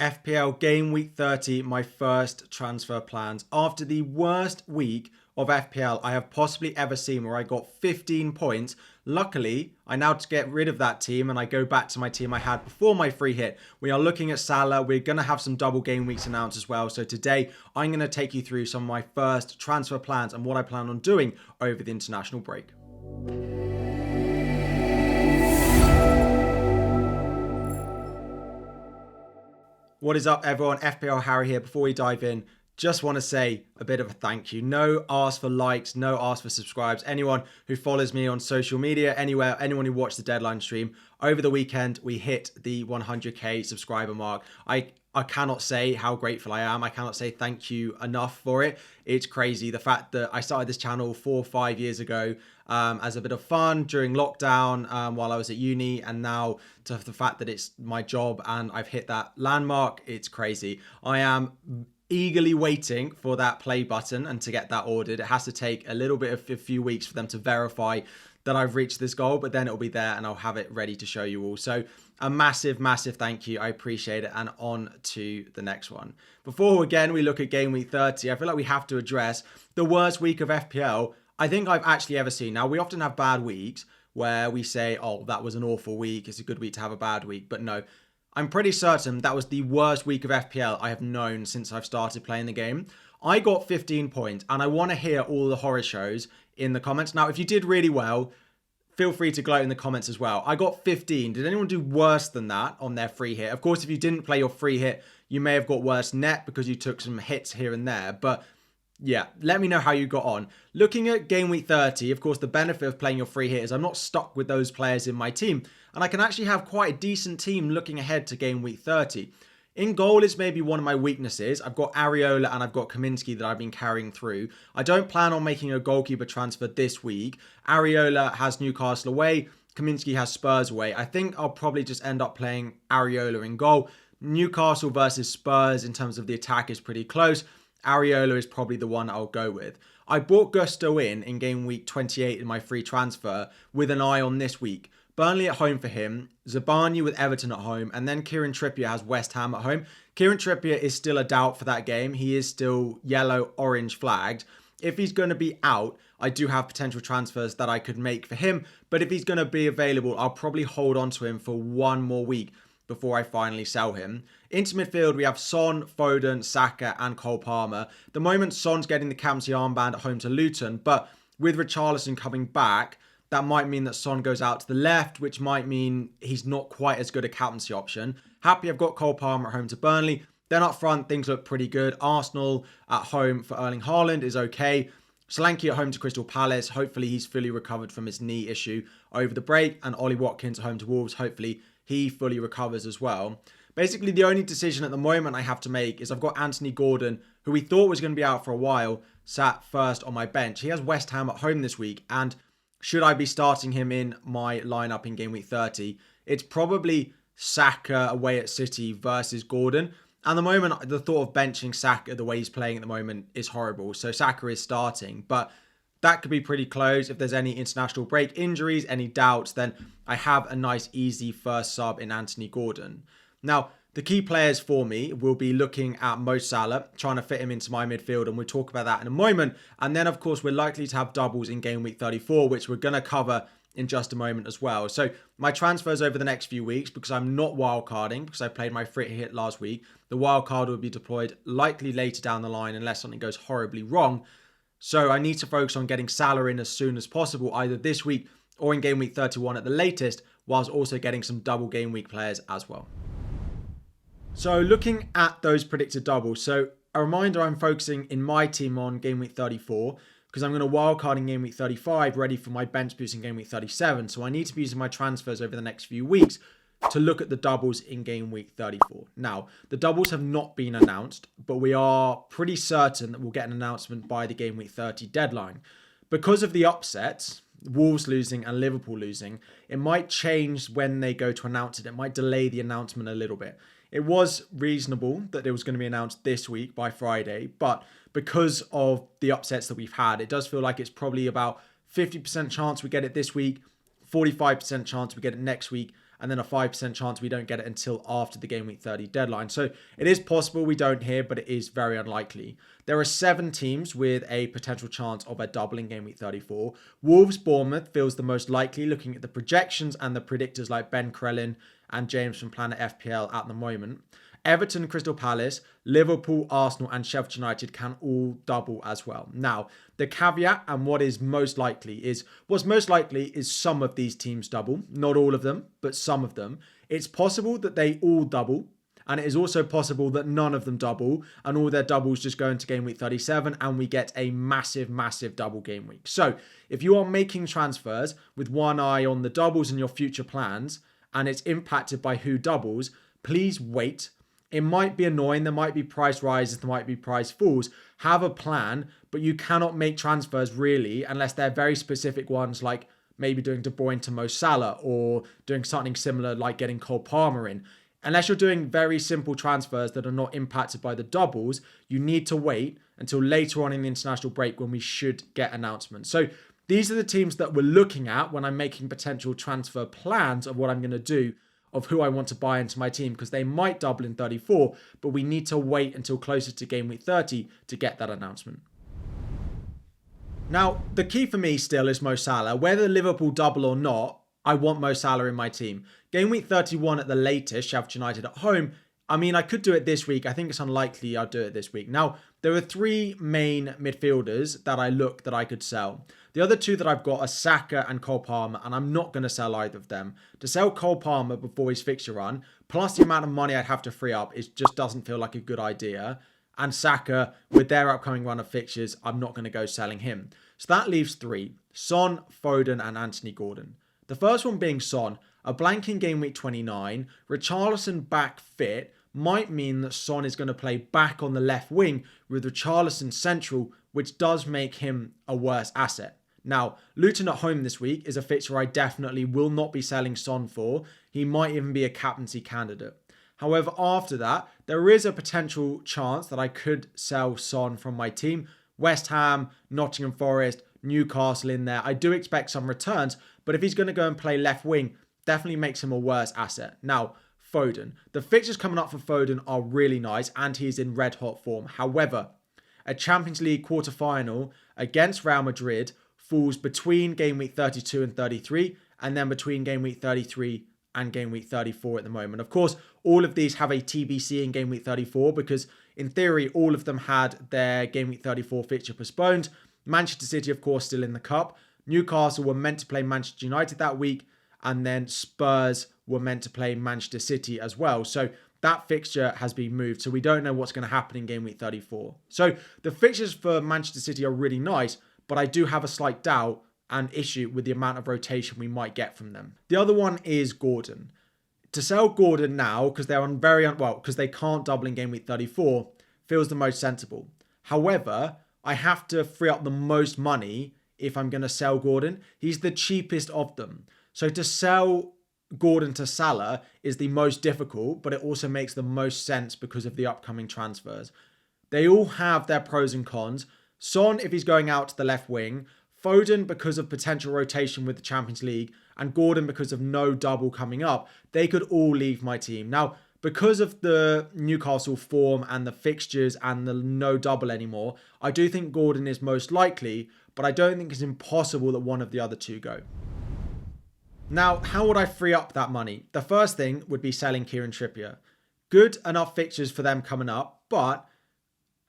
FPL Game Week 30, my first transfer plans. After the worst week of FPL I have possibly ever seen, where I got 15 points. Luckily, I now get rid of that team and I go back to my team I had before my free hit. We are looking at Salah. We're going to have some double game weeks announced as well. So today, I'm going to take you through some of my first transfer plans and what I plan on doing over the international break. What is up, everyone? FPL Harry here. Before we dive in, just want to say a bit of a thank you. No ask for likes, no ask for subscribes. Anyone who follows me on social media, anywhere, anyone who watched the deadline stream, over the weekend, we hit the 100k subscriber mark. I cannot say how grateful I am. I cannot say thank you enough for it. It's crazy. The fact that I started this channel 4 or 5 years ago as a bit of fun during lockdown while I was at uni, and now to the fact that it's my job and I've hit that landmark, it's crazy. I am eagerly waiting for that play button and to get that ordered. It has to take a little bit of a few weeks for them to verify that I've reached this goal, but then it'll be there and I'll have it ready to show you all. So a massive thank you. I appreciate it. And on to the next one. Before again we look at Game Week 30, I feel like we have to address the worst week of FPL I think I've actually ever seen. Now, we often have bad weeks where we say, oh, that was an awful week. It's a good week to have a bad week. But no, I'm pretty certain that was the worst week of FPL I have known since I've started playing the game. I got 15 points and I want to hear all the horror shows in the comments. Now, if you did really well, feel free to gloat in the comments as well. I got 15. Did anyone do worse than that on their free hit? Of course, if you didn't play your free hit, you may have got worse net because you took some hits here and there. But yeah, let me know how you got on. Looking at Game Week 30, of course, the benefit of playing your free hit is I'm not stuck with those players in my team. And I can actually have quite a decent team looking ahead to Game Week 30. In goal is maybe one of my weaknesses. I've got Areola and I've got Kaminsky that I've been carrying through. I don't plan on making a goalkeeper transfer this week. Areola has Newcastle away. Kaminsky has Spurs away. I think I'll probably just end up playing Areola in goal. Newcastle versus Spurs in terms of the attack is pretty close. Areola is probably the one I'll go with. I brought Gusto in Game Week 28 in my free transfer with an eye on this week. Burnley at home for him, Zabani with Everton at home, and then Kieran Trippier has West Ham at home. Kieran Trippier is still a doubt for that game. He is still yellow-orange flagged. If he's going to be out, I do have potential transfers that I could make for him. But if he's going to be available, I'll probably hold on to him for one more week before I finally sell him. Into midfield, we have Son, Foden, Saka and Cole Palmer. At the moment, Son's getting the captaincy armband at home to Luton, but with Richarlison coming back, that might mean that Son goes out to the left, which might mean he's not quite as good a captaincy option. Happy I've got Cole Palmer at home to Burnley. Then up front, things look pretty good. Arsenal at home for Erling Haaland is okay. Solanke at home to Crystal Palace. Hopefully he's fully recovered from his knee issue over the break. And Ollie Watkins at home to Wolves. Hopefully he fully recovers as well. Basically, the only decision at the moment I have to make is I've got Anthony Gordon, who we thought was going to be out for a while, sat first on my bench. He has West Ham at home this week, and should I be starting him in my lineup in Game Week 30? It's probably Saka away at City versus Gordon. At the moment, the thought of benching Saka the way he's playing at the moment is horrible. So Saka is starting, but that could be pretty close. If there's any international break injuries, any doubts, then I have a nice, easy first sub in Anthony Gordon. Now, the key players for me will be looking at Mo Salah, trying to fit him into my midfield, and we'll talk about that in a moment. And then, of course, we're likely to have doubles in Game Week 34, which we're going to cover in just a moment as well. So my transfers over the next few weeks, because I'm not wildcarding, because I played my free hit last week, the wildcard will be deployed likely later down the line unless something goes horribly wrong. So I need to focus on getting Salah in as soon as possible, either this week or in Game Week 31 at the latest, whilst also getting some double Game Week players as well. So looking at those predicted doubles, so a reminder, I'm focusing in my team on Game Week 34 because I'm going to wildcard in Game Week 35 ready for my bench boost in Game Week 37. So I need to be using my transfers over the next few weeks to look at the doubles in Game Week 34. Now, the doubles have not been announced, but we are pretty certain that we'll get an announcement by the Game Week 30 deadline. Because of the upsets, Wolves losing and Liverpool losing, it might change when they go to announce it. It might delay the announcement a little bit. It was reasonable that it was going to be announced this week by Friday, but because of the upsets that we've had, it does feel like it's probably about 50% chance we get it this week, 45% chance we get it next week, and then a 5% chance we don't get it until after the Game Week 30 deadline. So it is possible we don't here, but it is very unlikely. There are 7 teams with a potential chance of a double in Game Week 34. Wolves Bournemouth feels the most likely, looking at the projections and the predictors like Ben Krellin and James from Planet FPL at the moment. Everton, Crystal Palace, Liverpool, Arsenal and Sheffield United can all double as well. Now, the caveat and what's most likely is some of these teams double. Not all of them, but some of them. It's possible that they all double. And it is also possible that none of them double and all their doubles just go into Game Week 37 and we get a massive, massive double game week. So if you are making transfers with one eye on the doubles in your future plans and it's impacted by who doubles, please wait. It might be annoying. There might be price rises. There might be price falls. Have a plan, but you cannot make transfers really unless they're very specific ones like maybe doing De Bruyne to Mo Salah or doing something similar like getting Cole Palmer in. Unless you're doing very simple transfers that are not impacted by the doubles, you need to wait until later on in the international break when we should get announcements. So these are the teams that we're looking at when I'm making potential transfer plans of what I'm going to do, of who I want to buy into my team, because they might double in 34, but we need to wait until closer to Game Week 30 to get that announcement. Now, the key for me still is Mo Salah. Whether Liverpool double or not, I want Mo Salah in my team. Game Week 31 at the latest, Sheffield United at home. I mean, I could do it this week. I think it's unlikely I'll do it this week. Now, there are 3 main midfielders that I could sell. The other 2 that I've got are Saka and Cole Palmer, and I'm not going to sell either of them. To sell Cole Palmer before his fixture run, plus the amount of money I'd have to free up, it just doesn't feel like a good idea. And Saka, with their upcoming run of fixtures, I'm not going to go selling him. So that leaves 3, Son, Foden and Anthony Gordon. The first one being Son, a blank in Game Week 29, Richarlison back fit might mean that Son is going to play back on the left wing with Richarlison central, which does make him a worse asset. Now, Luton at home this week is a fixture I definitely will not be selling Son for. He might even be a captaincy candidate. However, after that, there is a potential chance that I could sell Son from my team. West Ham, Nottingham Forest, Newcastle in there. I do expect some returns, but if he's going to go and play left wing, definitely makes him a worse asset. Now, Foden. The fixtures coming up for Foden are really nice and he's in red hot form. However, a Champions League quarter-final against Real Madrid falls between Game Week 32 and 33 and then between Game Week 33 and Game Week 34 at the moment. Of course, all of these have a TBC in Game Week 34 because in theory, all of them had their Game Week 34 fixture postponed. Manchester City, of course, still in the cup. Newcastle were meant to play Manchester United that week, and then Spurs were meant to play Manchester City as well. So that fixture has been moved. So we don't know what's going to happen in Game Week 34. So the fixtures for Manchester City are really nice, but I do have a slight doubt and issue with the amount of rotation we might get from them. The other one is Gordon. To sell Gordon now, because they're on because they can't double in Game Week 34, feels the most sensible. However, I have to free up the most money if I'm going to sell Gordon. He's the cheapest of them. So to sell Gordon to Salah is the most difficult, but it also makes the most sense because of the upcoming transfers. They all have their pros and cons. Son, if he's going out to the left wing, Foden because of potential rotation with the Champions League, and Gordon because of no double coming up, they could all leave my team. Now, because of the Newcastle form and the fixtures and the no double anymore, I do think Gordon is most likely, but I don't think it's impossible that one of the other 2 go. Now, how would I free up that money? The first thing would be selling Kieran Trippier. Good enough fixtures for them coming up, but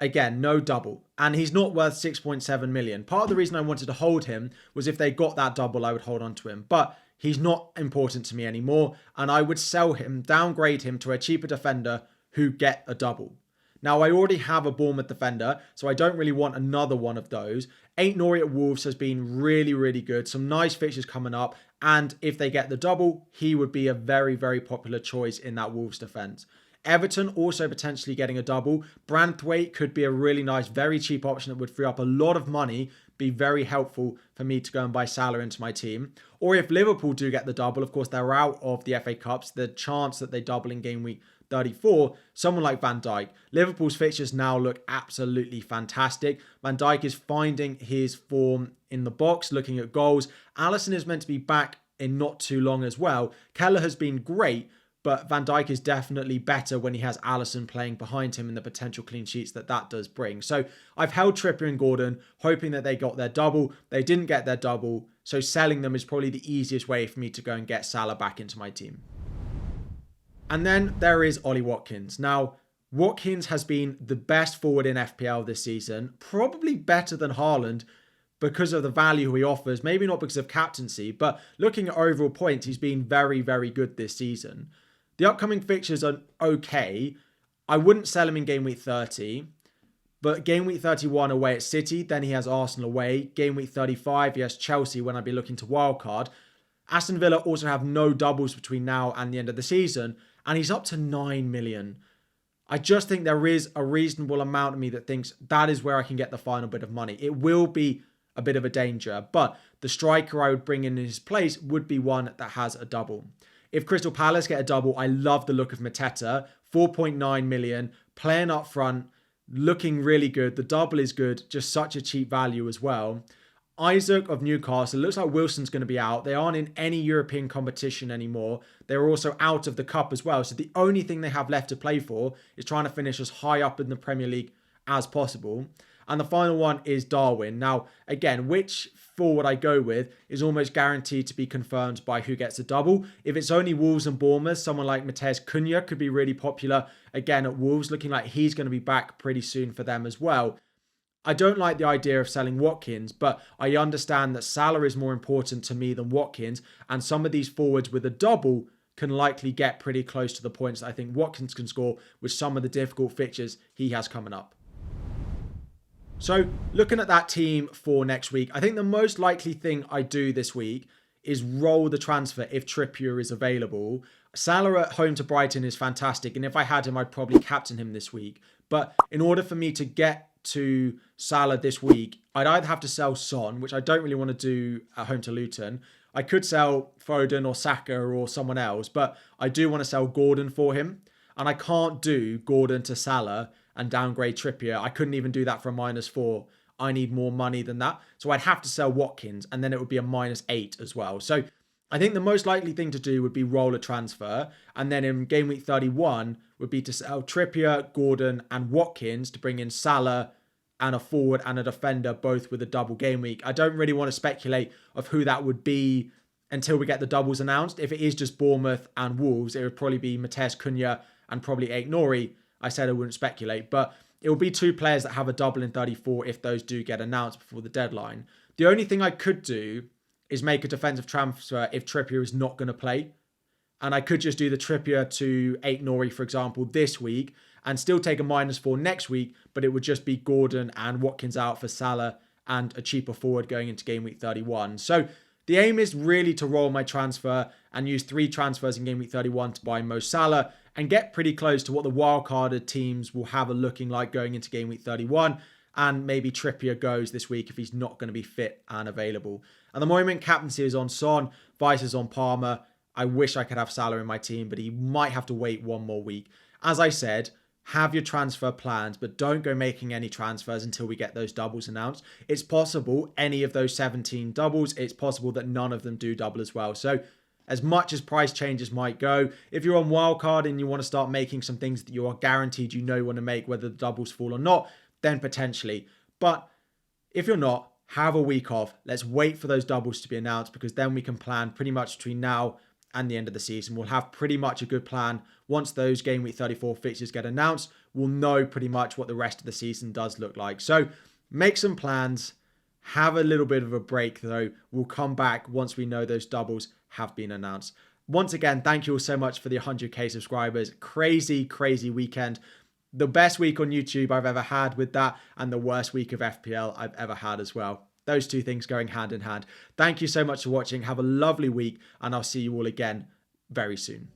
again, no double. And he's not worth 6.7 million. Part of the reason I wanted to hold him was if they got that double, I would hold on to him. But he's not important to me anymore. And I would sell him, downgrade him to a cheaper defender who get a double. Now, I already have a Bournemouth defender, so I don't really want another one of those. Ain't Nori at Wolves has been really, really good. Some nice fixtures coming up. And if they get the double, he would be a very, very popular choice in that Wolves defence. Everton also potentially getting a double. Branthwaite could be a really nice, very cheap option that would free up a lot of money, be very helpful for me to go and buy Salah into my team. Or if Liverpool do get the double, of course, they're out of the FA Cups. The chance that they double in Game Week 34, someone like Van Dijk. Liverpool's fixtures now look absolutely fantastic. Van Dijk is finding his form in the box, looking at goals. Alisson is meant to be back in not too long as well. Keller has been great, but Van Dijk is definitely better when he has Alisson playing behind him and the potential clean sheets that does bring. So I've held Trippier and Gordon, hoping that they got their double. They didn't get their double, so selling them is probably the easiest way for me to go and get Salah back into my team. And then there is Ollie Watkins. Now, Watkins has been the best forward in FPL this season, probably better than Haaland because of the value he offers, maybe not because of captaincy, but looking at overall points, he's been very, very good this season. The upcoming fixtures are okay. I wouldn't sell him in game week 30, but game week 31 away at City, then he has Arsenal away. Game week 35, he has Chelsea when I'd be looking to wildcard. Aston Villa also have no doubles between now and the end of the season, and he's up to 9 million. I just think there is a reasonable amount of me that thinks that is where I can get the final bit of money. It will be a bit of a danger, but the striker I would bring in his place would be one that has a double. If Crystal Palace get a double, I love the look of Mateta. 4.9 million, playing up front, looking really good. The double is good, just such a cheap value as well. Isaac of Newcastle, it looks like Wilson's going to be out. They aren't in any European competition anymore. They're also out of the cup as well. So the only thing they have left to play for is trying to finish as high up in the Premier League as possible. And the final one is Darwin. Now, again, which forward I go with is almost guaranteed to be confirmed by who gets a double. If it's only Wolves and Bournemouth, someone like Matheus Cunha could be really popular. Again, at Wolves, looking like he's going to be back pretty soon for them as well. I don't like the idea of selling Watkins, but I understand that Salah is more important to me than Watkins, and some of these forwards with a double can likely get pretty close to the points that I think Watkins can score with some of the difficult fixtures he has coming up. So looking at that team for next week, I think the most likely thing I do this week is roll the transfer if Trippier is available. Salah at home to Brighton is fantastic, and if I had him, I'd probably captain him this week. But in order for me to get to Salah this week, I'd either have to sell Son, which I don't really want to do at home to Luton. I could sell Foden or Saka or someone else, but I do want to sell Gordon for him. And I can't do Gordon to Salah and downgrade Trippier. I couldn't even do that for a -4. I need more money than that. So I'd have to sell Watkins, and then it would be a -8 as well. So I think the most likely thing to do would be roll a transfer. And then in game week 31 would be to sell Trippier, Gordon and Watkins to bring in Salah and a forward and a defender, both with a double game week. I don't really want to speculate of who that would be until we get the doubles announced. If it is just Bournemouth and Wolves, it would probably be Matheus Cunha and probably Aït-Nouri. I said I wouldn't speculate, but it will be two players that have a double in 34 if those do get announced before the deadline. The only thing I could do is make a defensive transfer if Trippier is not going to play. And I could just do the Trippier to Aït-Nouri, for example, this week and still take a -4 next week, but it would just be Gordon and Watkins out for Salah and a cheaper forward going into game week 31. So the aim is really to roll my transfer and use 3 transfers in game week 31 to buy Mo Salah and get pretty close to what the wildcarded teams will have a looking like going into game week 31. And maybe Trippier goes this week if he's not going to be fit and available. At the moment, captaincy is on Son, vice is on Palmer. I wish I could have Salah in my team, but he might have to wait one more week. As I said, have your transfer plans, but don't go making any transfers until we get those doubles announced. It's possible any of those 17 doubles, it's possible that none of them do double as well. So as much as price changes might go, if you're on wildcard and you want to start making some things that you are guaranteed you want to make, whether the doubles fall or not, then potentially. But if you're not, have a week off. Let's wait for those doubles to be announced, because then we can plan pretty much between now and the end of the season. We'll have pretty much a good plan. Once those game week 34 fixtures get announced, we'll know pretty much what the rest of the season does look like. So make some plans. Have a little bit of a break though. We'll come back once we know those doubles have been announced. Once again, thank you all so much for the 100k subscribers. Crazy, crazy weekend. The best week on YouTube I've ever had with that, and the worst week of FPL I've ever had as well. Those two things going hand in hand. Thank you so much for watching. Have a lovely week, and I'll see you all again very soon.